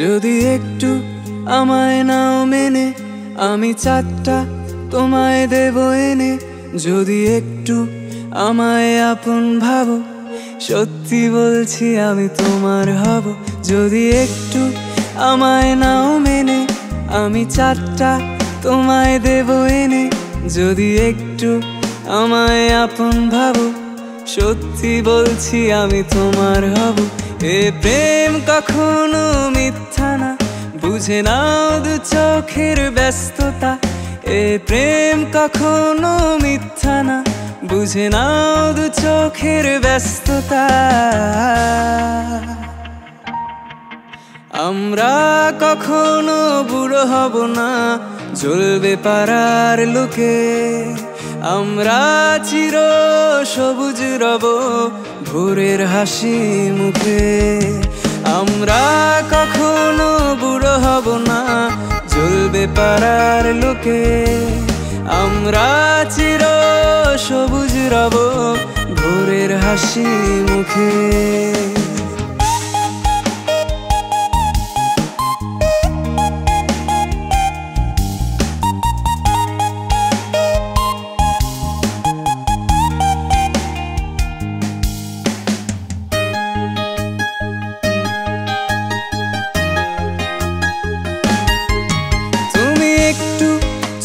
যদি একটু আমায় নাও মেনে, আমি চারটা তোমায় দেব এনে। যদি একটু আমায় আপন ভাবো, সত্যি বলছি আমি তোমার হব। যদি একটু আমায় নাও মেনে, আমি চারটা তোমায় দেব এনে। যদি একটু আমায় আপন ভাবো, সত্যি বলছি আমি তোমার হব। এ প্রেম কখনো মিথ্যা না, বুঝে নাও দু চোখের ব্যস্ততা। এ প্রেম কখনো মিথ্যা না, বুঝে নাও দু চোখের ব্যস্ততা। আমরা কখনো বুড়ো হব না, জ্বলবে পাড়ার লোকে। আমরা চির সবুজ রব ভোরের হাসি মুখে। আমরা কখনো বুড়ো হব না, জ্বলবে পাড়ার লোকে। আমরা চির সবুজ রব ভোরের হাসি মুখে।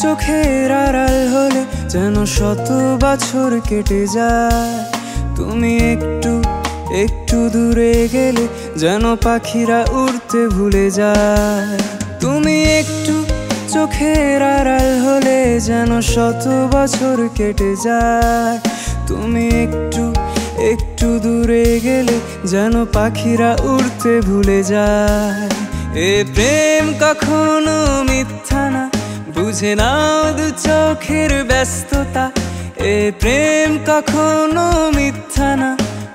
চোখের আড়াল হলে যেন শত বছর কেটে যায়। তুমি একটু একটু দূরে গেলে যেন পাখিরা উড়তে ভুলে যায়। তুমি একটু চোখের আড়াল হলে যেন শত বছর কেটে যায়। তুমি একটু একটু দূরে গেলে যেন পাখিরা উড়তে ভুলে যায়। এ প্রেম কখনো মিথ্যা না, বুঝে নাও দু চোখের ব্যস্ততা। এ প্রেম কখনো মিথ্যা না,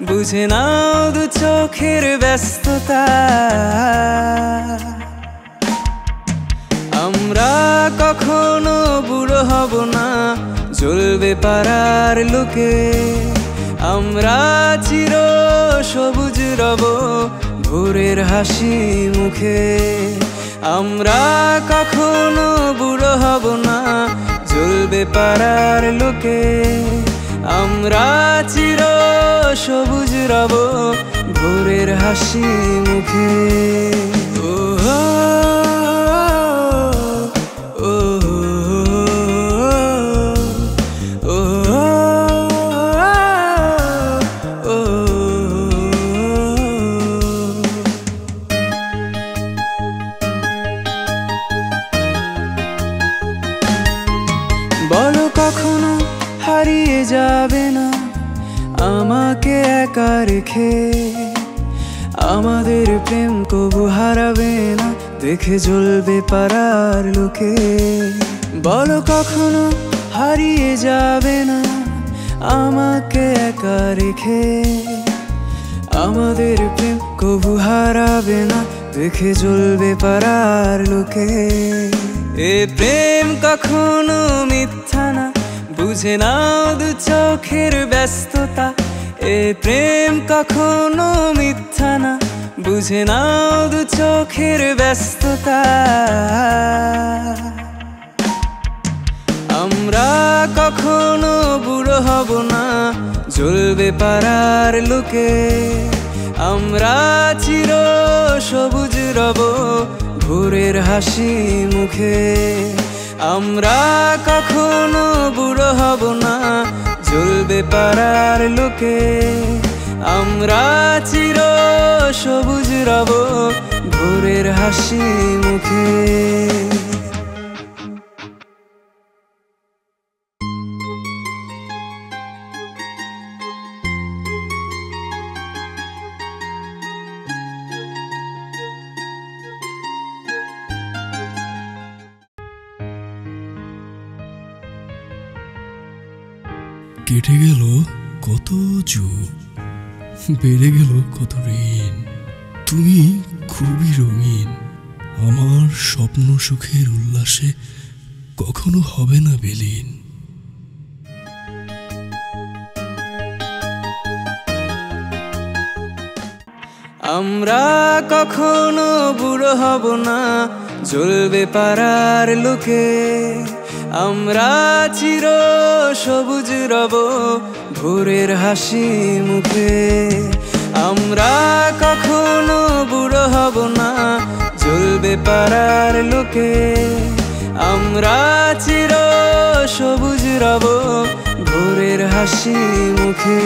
বুঝে নাও দু চোখের ব্যস্ততা। আমরা কখনো বুড়ো হব না, জ্বলবে পাড়ার লোকে। আমরা চির সবুজ রব ভোরের হাসি মুখে। আমরা কখনো বুড়ো হব না, জ্বলবে পাড়ার লোকে। আমরা চির সবুজ রব ভোরের হাসি মুখে। বলো কখনো হারিয়ে যাবে না আমাকে একা রেখে। আমাদের প্রেম কবু হারাবে না, দেখে জ্বলবে পাড়ার লোকে। বলো কখনো হারিয়ে যাবে না আমাকে একা রেখে। আমাদের প্রেম কবু হারাবে না, দেখে জ্বলবে পাড়ার লোকে। এ প্রেম কখনো মিথ্যা না, বুঝে নাও দু চোখের ব্যস্ততা। এ প্রেম কখনো মিথ্যা না, বুঝে নাও দু চোখের ব্যস্ততা। আমরা কখনো বুড়ো হব না, জ্বলবে পাড়ার লোকে। আমরা চির সবুজ রব ভোরের হাসি মুখে। আমরা কখনো বুড়ো হব না, জ্বলবে পাড়ার লোকে। আমরা চির সবুজ রব ভোরের হাসি মুখে। কেটে গেল কত যুগ, বেড়ে গেল কত ঋণ। তুমি খুবই রঙিন, আমার স্বপ্ন সুখের উল্লাসে কখনো হবে না বিলীন। আমরা কখনো বুড়ো হব না, জ্বলবে পাড়ার লোকে। আমরা চির সবুজ রব ভোরের হাসি মুখে। আমরা কখনো বুড়ো হব না, জ্বলবে পাড়ার লোকে। আমরা চির সবুজ রব ভোরের হাসি মুখে।